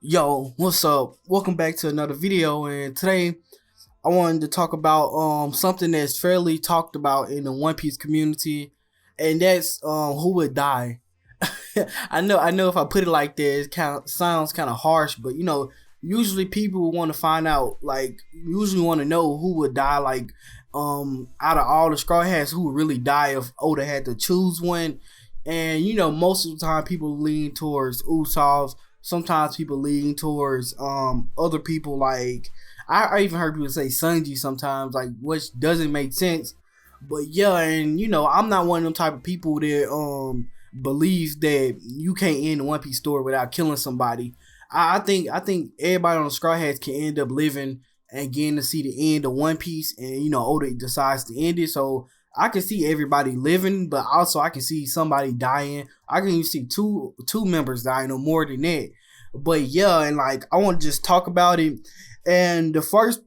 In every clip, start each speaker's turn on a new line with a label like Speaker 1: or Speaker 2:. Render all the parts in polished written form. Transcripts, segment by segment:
Speaker 1: Yo, what's up? Welcome back to another video, and today I wanted to talk about something that's fairly talked about in the One Piece community, and that's who would die. I know if I put it like that, it kind of sounds kind of harsh, but usually people want to find out, like, usually want to know who would die, like, out of all the Straw Hats, who would really die if Oda had to choose one. And most of the time people lean towards Usopp. Sometimes people lean towards other people, like I even heard people say Sanji sometimes, like, which doesn't make sense. But yeah, and I'm not one of them type of people that believes that you can't end a One Piece story without killing somebody. I think everybody on the Straw Hats can end up living and getting to see the end of One Piece, and Oda decides to end it. So I can see everybody living, but also I can see somebody dying. I can even see two members dying or more than that. But yeah, and like I want to just talk about it. And the first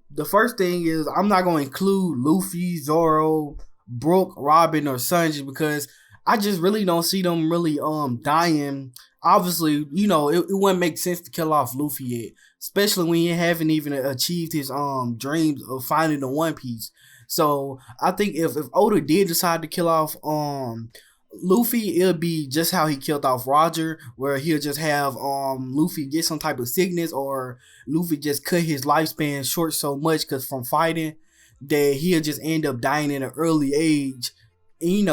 Speaker 1: thing is, I'm not going to include Luffy, Zoro, Brook, Robin, or Sanji, because I just really don't see them really dying. Obviously, it wouldn't make sense to kill off Luffy yet, especially when he haven't even achieved his dreams of finding the One Piece. So I think if Oda did decide to kill off Luffy, it'll be just how he killed off Roger, where he'll just have Luffy get some type of sickness, or Luffy just cut his lifespan short so much because from fighting that he'll just end up dying at an early age. And,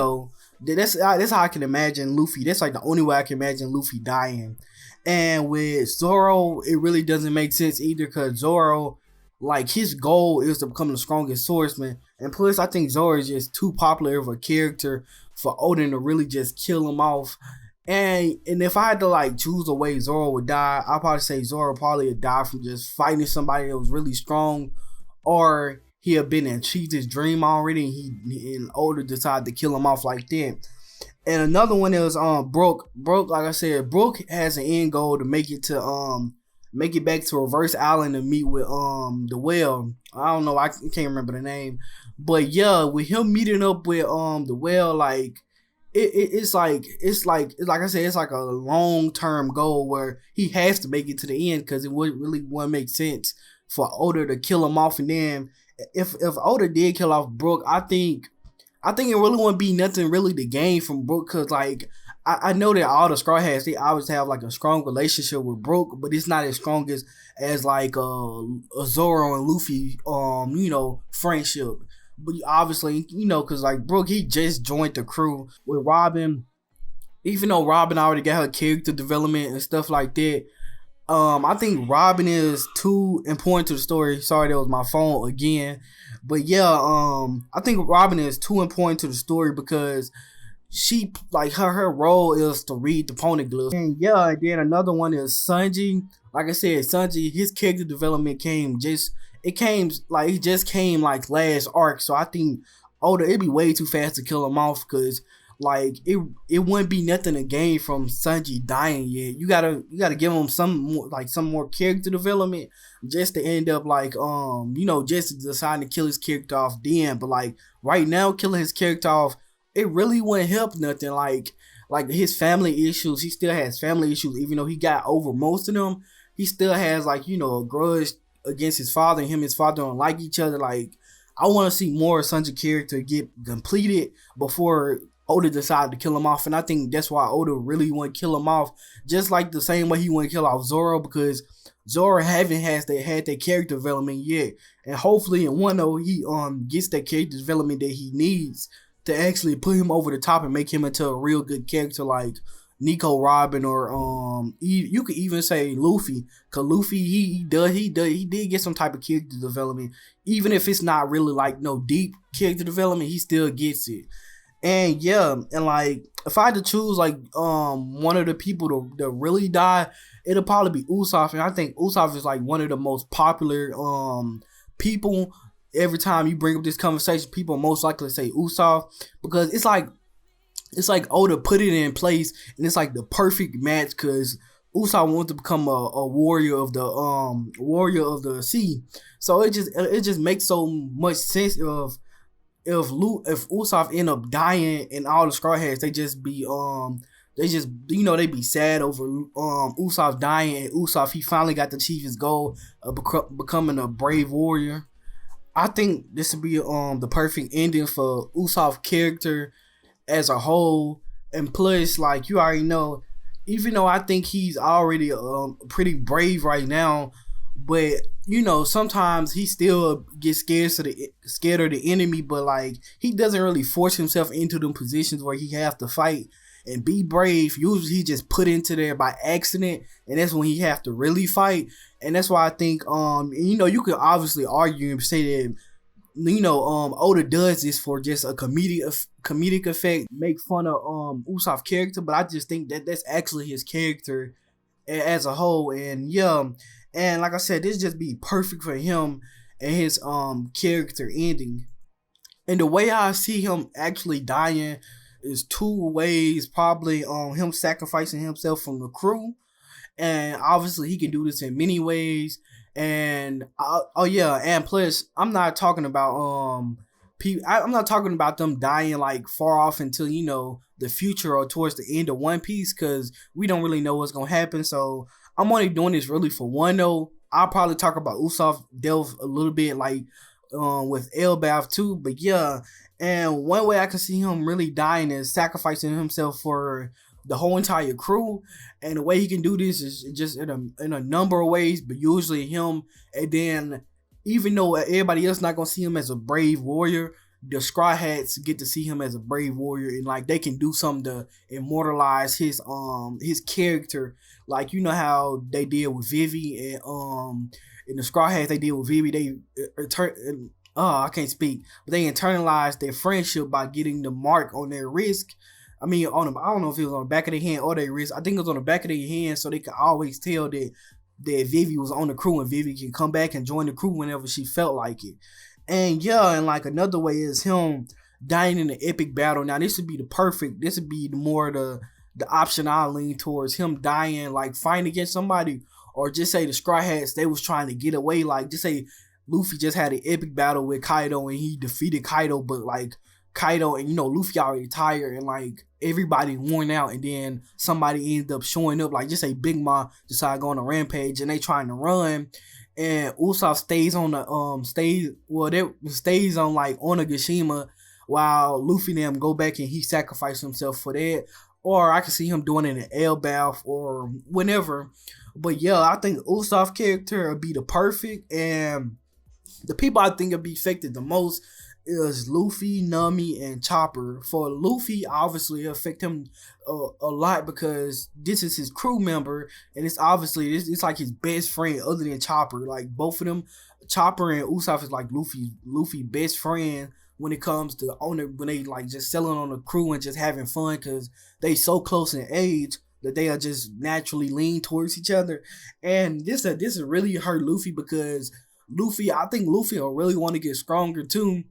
Speaker 1: that's how I can imagine Luffy. That's like the only way I can imagine Luffy dying. And with Zoro, it really doesn't make sense either, because Zoro, like, his goal is to become the strongest swordsman, and plus I think Zoro is just too popular of a character for Odin to really just kill him off. And if I had to like choose a way Zoro would die, I'd probably say Zoro probably would die from just fighting somebody that was really strong, or he had been and achieved his dream already, and and Oda decided to kill him off like that. And another one is Brook. Brook, like I said, Brook has an end goal to make it back to Reverse Island to meet with the whale. I don't know, I can't remember the name. But yeah, with him meeting up with the whale, like it's like I said, it's like a long term goal where he has to make it to the end, because it would really wouldn't make sense for Oda to kill him off. And then if Oda did kill off Brook, I think it really wouldn't be nothing really to gain from Brook, because like I know that all the Straw Hats, they always have like a strong relationship with Brook, but it's not as strong as like a Zoro and Luffy friendship. But obviously, because like Brook, he just joined the crew with Robin. Even though Robin already got her character development and stuff like that, I think Robin is too important to the story. Sorry, that was my phone again. But yeah, I think Robin is too important to the story, because she, like, her role is to read the poneglyphs. And yeah, and then another one is Sanji. Like I said, Sanji, his character development it just came like last arc. So I think it'd be way too fast to kill him off, because like it wouldn't be nothing to gain from Sanji dying yet. You gotta give him some more character development, just to end up like just to decide to kill his character off then. But like right now, killing his character off, it really wouldn't help nothing. Like his family issues, he still has family issues, even though he got over most of them. He still has, like, a grudge against his father, and him and his father don't like each other. Like, I want to see more of Sanji's character get completed before Oda decided to kill him off. And I think that's why Oda really want to kill him off, just like the same way he want to kill off Zoro, because Zoro haven't had that character development yet. And hopefully in Wano, he gets that character development that he needs to actually put him over the top and make him into a real good character, like Nico Robin, or you could even say Luffy, cause Luffy, he did get some type of character development, even if it's not really like no deep character development, he still gets it. And yeah, and like if I had to choose like one of the people to really die, it'll probably be Usopp. And I think Usopp is like one of the most popular people. Every time you bring up this conversation, people are most likely to say Usopp, because it's like Oda put it in place, and it's like the perfect match, because Usopp wants to become a warrior of the sea. So it just makes so much sense if Usopp end up dying, and all the Straw Hats, they just they be sad over Usopp dying, and Usopp he finally got to achieve his goal of becoming a brave warrior. I think this would be the perfect ending for Usopp's character as a whole, and plus, like you already know, even though I think he's already pretty brave right now, but sometimes he still gets scared of the enemy, but like he doesn't really force himself into them positions where he have to fight and be brave. Usually he just put into there by accident, and that's when he have to really fight. And that's why I think you could obviously argue and say that Oda does this for just a comedic effect, make fun of Usopp's character, but I just think that that's actually his character as a whole. And yeah, and like I said, this just be perfect for him and his character ending. And the way I see him actually dying is two ways. Probably him sacrificing himself from the crew, and obviously he can do this in many ways. And and plus I'm not talking about I'm not talking about them dying like far off until the future or towards the end of One Piece, because we don't really know what's gonna happen. So I'm only doing this really for one though. I'll probably talk about Usopp Delve a little bit like with Elbaf too, but yeah. And one way I can see him really dying is sacrificing himself for the whole entire crew, and the way he can do this is just in a number of ways, but usually him. And then even though everybody else not gonna see him as a brave warrior, the Straw Hats get to see him as a brave warrior, and like they can do something to immortalize his character, like how they did with Vivi, and in the Straw Hats they did with Vivi, they I can't speak, but they internalized their friendship by getting the mark on their wrist. I mean, on them, I don't know if it was on the back of their hand or their wrist. I think it was on the back of their hand, so they could always tell that Vivi was on the crew, and Vivi can come back and join the crew whenever she felt like it. And yeah, and like another way is him dying in an epic battle. Now this would be the option I lean towards, him dying like fighting against somebody, or just say the Straw Hats they was trying to get away. Like just say Luffy just had an epic battle with Kaido and he defeated Kaido, but like Kaido and Luffy already tired and like everybody worn out, and then somebody ended up showing up, like just say Big Mom decided to go on a rampage and they trying to run, and Usopp stays on the stays on like Onigashima while Luffy and them go back and he sacrificed himself for that. Or I can see him doing it in Elbaf or whenever. But yeah, I think Usopp's character would be the perfect, and the people I think would be affected the most is Luffy, Nami, and Chopper. For Luffy, obviously it affect him a lot because this is his crew member, and it's obviously it's like his best friend other than Chopper. Like both of them, Chopper and Usopp is like Luffy best friend when it comes to when they like just selling on the crew and just having fun, because they so close in age that they are just naturally lean towards each other. And this really hurt Luffy, because I think Luffy will really want to get stronger too.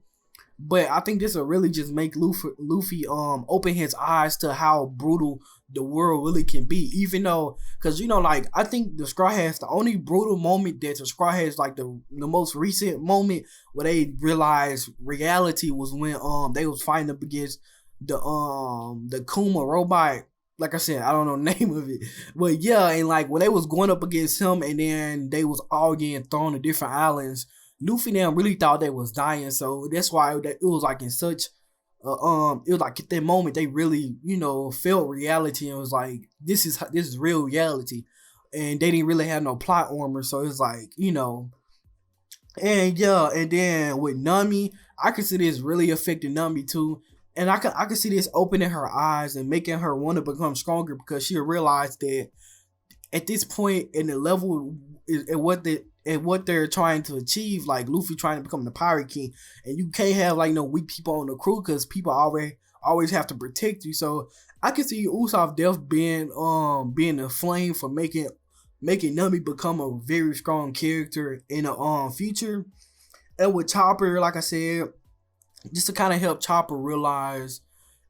Speaker 1: But I think this will really just make Luffy open his eyes to how brutal the world really can be. Even though, because like I think the Straw Hats, the only brutal moment that the Straw Hats, like the most recent moment where they realized reality was when they was fighting up against the Kuma robot. Like I said, I don't know the name of it, but yeah, and like when they was going up against him, and then they was all getting thrown to different islands. Luffy and them really thought they was dying, so that's why it was like in such it was like at that moment they really felt reality and was like this is real reality, and they didn't really have no plot armor, so it's like and yeah. And then with Nami, I can see this really affecting Nami too, and I can see this opening her eyes and making her want to become stronger, because she'll realize that at this point in the level at what they're trying to achieve, like Luffy trying to become the Pirate King, and you can't have like no weak people on the crew, because people always have to protect you. So I can see Usopp Delve being a flame for making Nami become a very strong character in the future. And with Chopper, like I said, just to kind of help Chopper realize,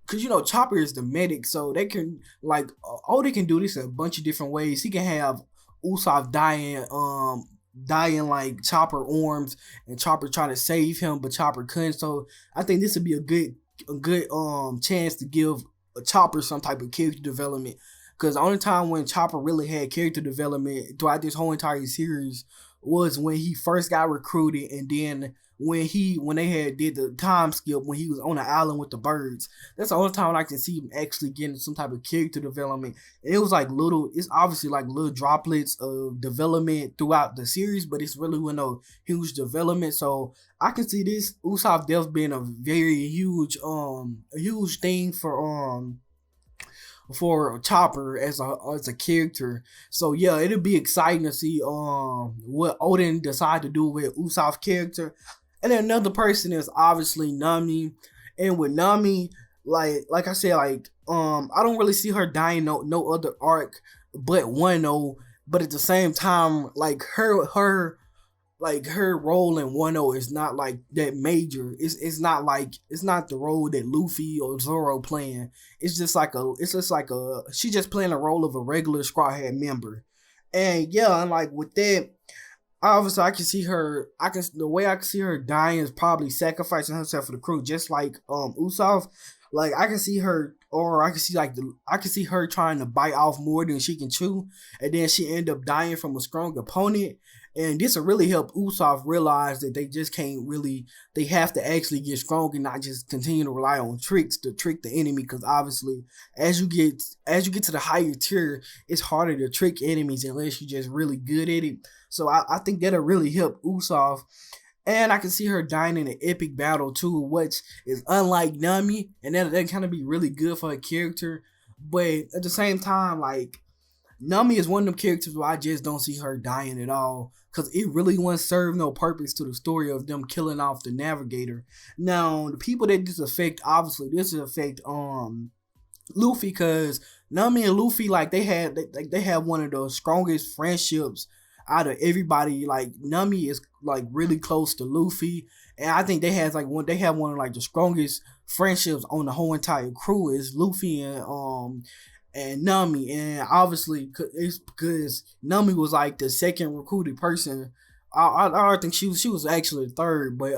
Speaker 1: because Chopper is the medic, so they can like they can do this in a bunch of different ways. He can have Usopp dying like Chopper arms, and Chopper trying to save him, but Chopper couldn't. So I think this would be a good chance to give Chopper some type of character development. Because the only time when Chopper really had character development throughout this whole entire series was when he first got recruited, and then when they had did the time skip when he was on the island with the birds. That's the only time I can see him actually getting some type of character development. And it was like it's obviously like little droplets of development throughout the series, but it's really with no huge development. So I can see this Usopp death being a very huge thing for Chopper as a character. So yeah, it'll be exciting to see what Oden decide to do with Usopp's character. And then another person is obviously Nami. And with Nami, like I said, I don't really see her dying no other arc but Wano. But at the same time, like her role in Wano is not like that major. It's not the role that Luffy or Zoro playing. It's just like she just playing the role of a regular Straw Hat member. And yeah, and like with that, obviously I can see her. The way I can see her dying is probably sacrificing herself for the crew, just like Usopp. Like I can see her, or I can see her trying to bite off more than she can chew, and then she end up dying from a strong opponent. And this will really help Usopp realize that they just can't really. They have to actually get strong and not just continue to rely on tricks to trick the enemy. Because obviously, as you get to the higher tier, it's harder to trick enemies unless you're just really good at it. So I think that'll really help Usopp. And I can see her dying in an epic battle too, which is unlike Nami, and that kind of be really good for her character. But at the same time, like Nami is one of them characters where I just don't see her dying at all, because it really won't serve no purpose to the story of them killing off the Navigator. Now, the people that this affect, obviously, this will affect Luffy, because Nami and Luffy, like they have one of the strongest friendships out of everybody. Like Nami is like really close to Luffy, and I think they have one of like the strongest friendships on the whole entire crew is Luffy and Nami. And obviously it's because Nami was like the second recruited person. I think she was actually the third, but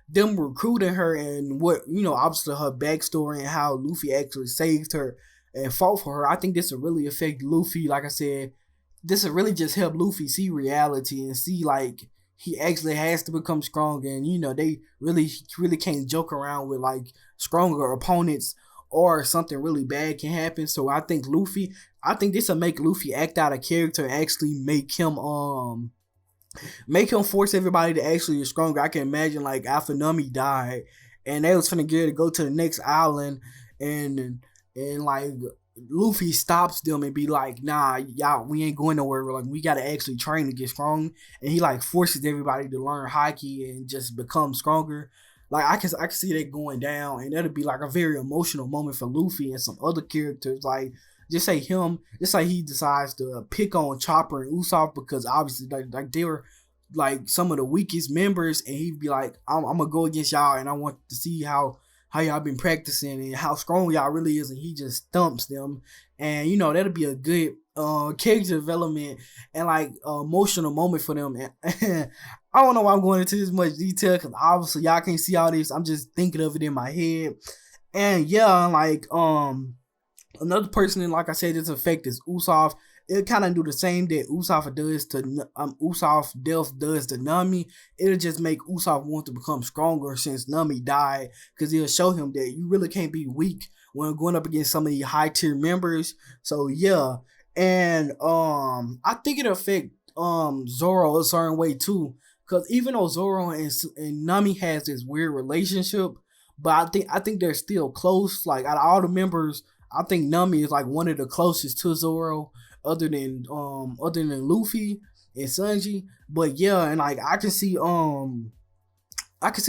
Speaker 1: them recruiting her and what obviously her backstory and how Luffy actually saved her and fought for her. I think this will really affect Luffy. Like I said, this will really just help Luffy see reality and see like he actually has to become strong, and they really can't joke around with like stronger opponents or something really bad can happen. So I think this will make Luffy act out of character and actually make him force everybody to actually get stronger. I can imagine like after Nami died and they was finna get to go to the next island, and like Luffy stops them and be like, nah, y'all, we ain't going nowhere. Like, we gotta actually train to get strong. And he like forces everybody to learn Haki and just become stronger. Like I can see that going down, and that'll be like a very emotional moment for Luffy and some other characters. Like just say he decides to pick on Chopper and Usopp because obviously like they were like some of the weakest members, and he'd be like, I'm gonna go against y'all, and I want to see how y'all been practicing and how strong y'all really is, and he just thumps them. And that'll be a good character development and like emotional moment for them. And I don't know why I'm going into this much detail, because obviously y'all can't see all this. I'm just thinking of it in my head. And yeah, like another person, and like I said, this effect is Usopp. It'll kind of do the same that Usopp does to Nami. It'll just make Usopp want to become stronger since Nami died, because it'll show him that you really can't be weak when going up against some of these high tier members. So yeah, and I think it'll affect Zoro a certain way too, because even though Zoro and Nami has this weird relationship, but I think they're still close. Like out of all the members, I think Nami is like one of the closest to Zoro, other than Luffy and Sanji. But yeah, and like I can see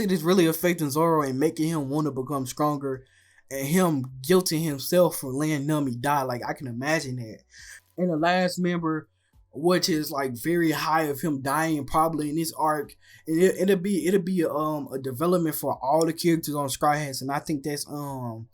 Speaker 1: this really affecting Zoro and making him want to become stronger, and him guilting himself for letting Nami die. Like I can imagine that. And the last member, which is like very high of him dying probably in this arc, and it'll be a development for all the characters on Straw Hats. And I think that's Jinbei.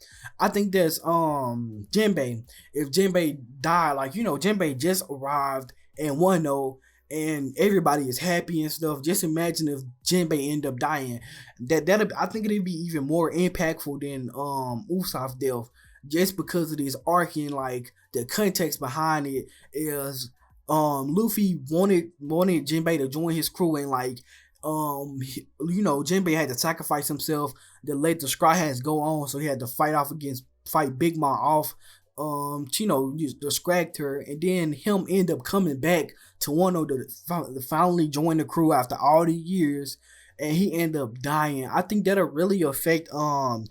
Speaker 1: If Jinbei died, like Jinbei just arrived and Wano, and everybody is happy and stuff. Just imagine if Jinbei end up dying. I think it'd be even more impactful than Usopp's death. just because of this arc and like the context behind it is Luffy wanted Jinbei to join his crew, and like Jinbei had to sacrifice himself to let the Straw Hats go on, so he had to fight Big Mom off, distract her, and then him end up coming back to Wano to finally join the crew after all the years, and he end up dying. I think that'll really affect Luffy.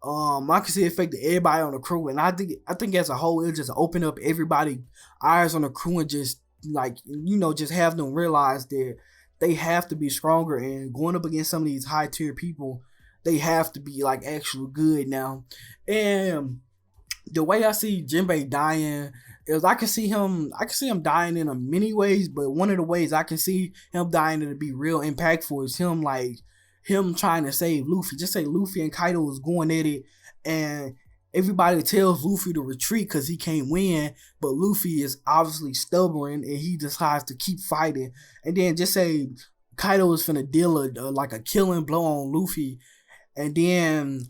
Speaker 1: I can see it affect everybody on the crew, and I think as a whole it'll just open up everybody eyes on the crew and just just have them realize that they have to be stronger, and going up against some of these high tier people, they have to be like actual good now. And the way I see Jinbei dying is I can see him dying in a many ways, but one of the ways I can see him dying to be real impactful is him trying to save Luffy. Just say Luffy and Kaido is going at it, and everybody tells Luffy to retreat because he can't win, but Luffy is obviously stubborn and he decides to keep fighting. And then just say Kaido is finna deal a killing blow on Luffy, and then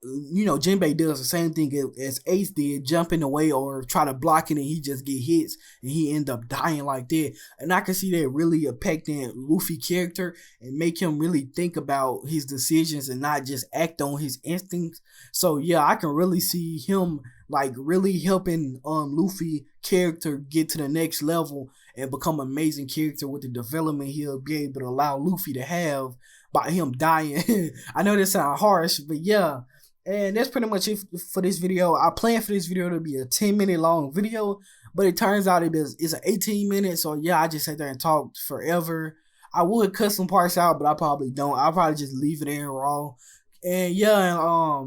Speaker 1: Jinbei does the same thing as Ace did, jump in the way or try to block it, and he just get hits and he end up dying like that. And I can see that really affecting Luffy character and make him really think about his decisions and not just act on his instincts. So yeah, I can really see him like really helping Luffy character get to the next level and become an amazing character with the development he'll be able to allow Luffy to have by him dying. I know that sounds harsh, but yeah. And that's pretty much it for this video. I planned for this video to be a 10-minute long video, but it turns out it's an 18 minutes. So yeah, I just sat there and talked forever. I would cut some parts out, but I probably don't. I'll probably just leave it in raw. And yeah,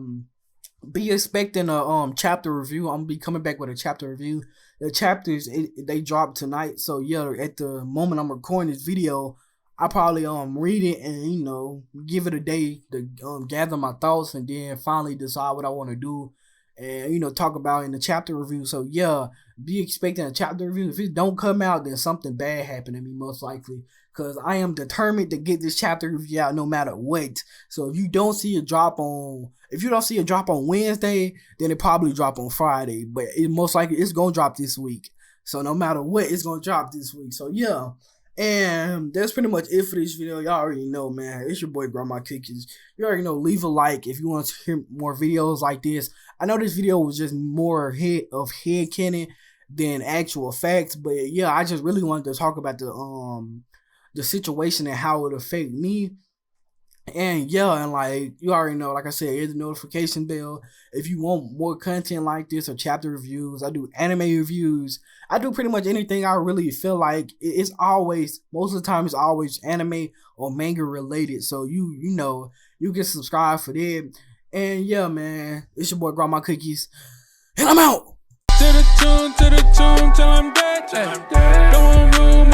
Speaker 1: be expecting a chapter review. I'm gonna be coming back with a chapter review. The chapters they dropped tonight. So yeah, at the moment I'm recording this video, I probably read it and give it a day to gather my thoughts and then finally decide what I want to do and talk about in the chapter review. So yeah, be expecting a chapter review. If it don't come out, then something bad happened to me most likely, because I am determined to get this chapter review out no matter what. So if you don't see a drop on Wednesday, then it probably drop on Friday, but it most likely it's gonna drop this week. So no matter what, it's gonna drop this week. So yeah. And that's pretty much it for this video. Y'all already know, man. It's your boy Grandma Cookies. You already know. Leave a like if you want to hear more videos like this. I know this video was just more headcanon than actual facts, but yeah, I just really wanted to talk about the situation and how it affect me. And yeah, and like you already know, like I said, hit the notification bell if you want more content like this or chapter reviews. I do anime reviews. I do pretty much anything I really feel like. It's always, most of the time, it's always anime or manga related. So you can subscribe for that. And yeah, man, it's your boy Grandma Cookies, and I'm out. To the tune till I'm dead. Don't